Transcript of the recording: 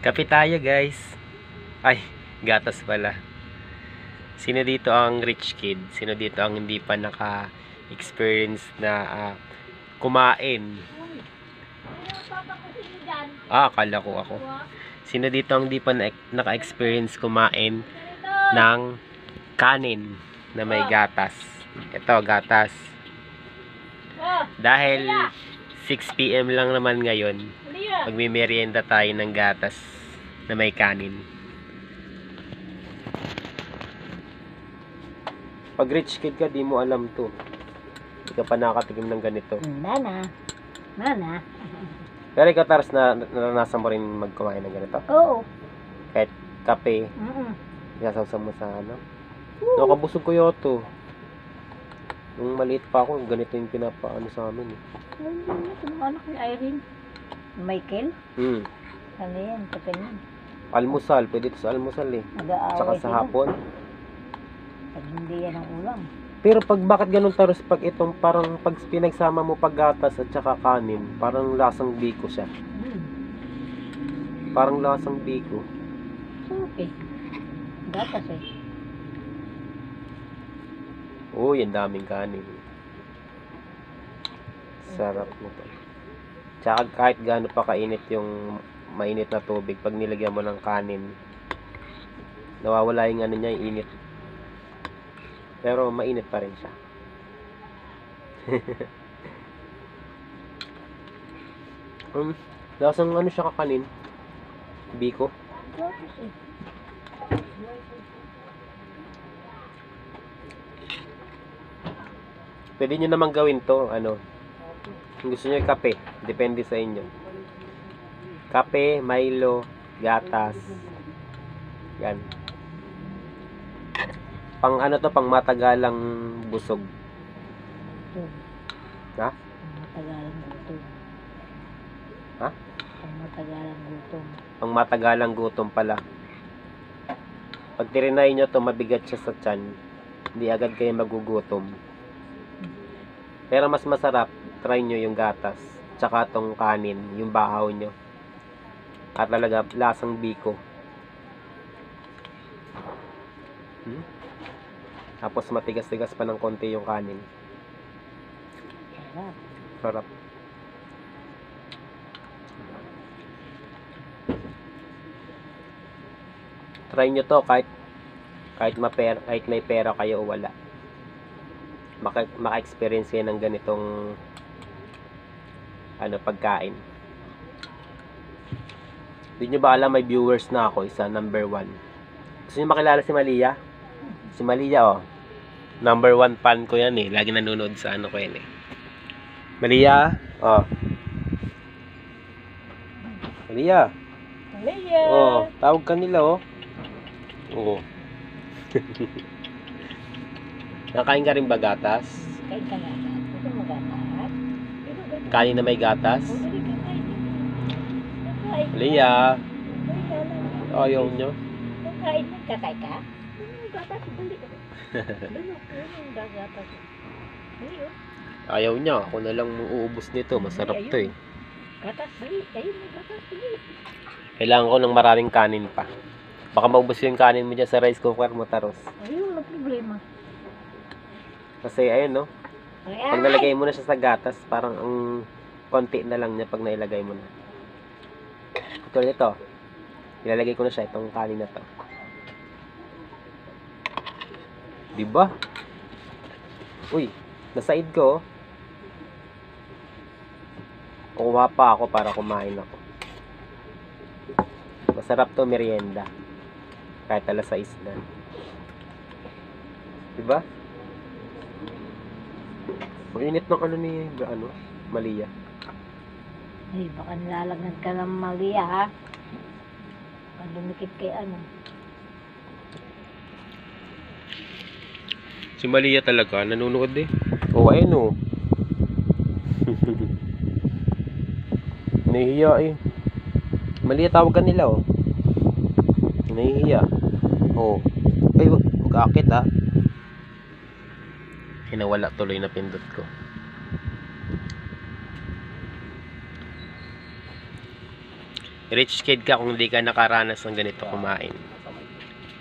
Kape tayo guys. Ay, gatas pala. Sino dito ang rich kid? Sino dito ang hindi pa naka-experience na kumain? Akala ko ako. Sino dito ang hindi pa naka-experience kumain ng kanin na may gatas? Ito, gatas. Dahil 6 PM lang naman ngayon, magmimerienda tayo ng gatas na may kanin. Pag rich kid ka, di mo alam to. Hindi ka pa nakatikim ng ganito. Nana. Pero ikaw, Taras, naranasan mo rin magkumain ng ganito? Oo. Kahit kape, isasawsaw mo sa ano? Nakabusog ko yun to. Nung maliit pa ako, ganito yung pinapaano sa amin. Ano anak ni Irene? Michael? Ano yan? Kapanin. Almusal, pwede ito sa almusal eh. Nag-aaway Tsaka sa hapon. Pag hindi yan ang ulam. Pero bakit ganun, Taros, pag itong parang pag pinagsama mo paggatas at saka kanin, parang lasang biko siya. Parang lasang biko. Okay. Gatas eh. Uy, ang daming kanin. Sarap nito. Tsaka kahit gaano pa kainit yung mainit na tubig, pag nilagyan mo ng kanin, nawawala yung ano niya, yung init. Pero mainit pa rin siya. Lasang ano siya kakanin? Biko? Gatas eh. Pwede nyo naman gawin to, ano, kung gusto nyo kape, depende sa inyo. Kape, Milo, gatas. Yan. Pang ano to, pang matagalang busog. Ha? Pang matagalang gutom. Ha? Pang matagalang gutom. Pang matagalang gutom pala. Pag tirinay nyo to, mabigat siya sa tiyan. Hindi agad kayo magugutom. Pero mas masarap, try nyo yung gatas. Tsaka tong kanin, yung bahaw nyo. At talaga, lasang biko. Tapos matigas-tigas pa ng konti yung kanin. Sarap. Sarap. Try nyo to kahit may pera kayo o wala. Maka-experience kayo ng ganitong pagkain. Hindi nyo ba alam, may viewers na ako, isa, number 1. Gusto nyo makilala si Malia? Si Malia, oh. Number 1 fan ko yan eh. Lagi nanonood sa ano ko yan eh. Malia, oh. Malia. Malia. Oh, tawag ka nila, oh. Oo. Nakain ka rin ba gatas? Kain ka gatas. Ito mo gatas. Kanin na may gatas? Pwede ka kain. Nakain ka. Malia. Nakain Ayaw nyo? Nakain ka. Kakain ka? Gatas. Balik ka. Gatas. Ayaw niya. Ako na lang uubos nito. Masarap to eh. Gatas. Balik. Ayun, gatas. Balik. Kailangan ko ng maraming kanin pa. Baka maubos yung kanin mo dyan sa rice cooker mo, Taros. Ayun, wala problema. Kasi ayun, no? Pag nalagay mo na siya sa gatas, parang ang konti na lang niya pag nailagay mo na. Ito nito. Ilalagay ko na siya, itong kanin na to. Diba? Uy, nasaid ko. Kukuha pa ako para kumain ako. Masarap to merienda. Kahit alas 6 na. Diba? Mainit ng ano ni Malia. Ay, baka nilalagnan ka ng Malia, ha? Baka dumikit kay ano. Si Malia talaga, nanonood eh. Oo, ayun o. Nahihiya eh. Malia, tawag ka nila oh. Nahihiya. Oo. Ay, mag-aakit ha. Hinawala tuloy na pindot ko. Rich kid ka kung hindi ka nakaranas ng ganito kumain.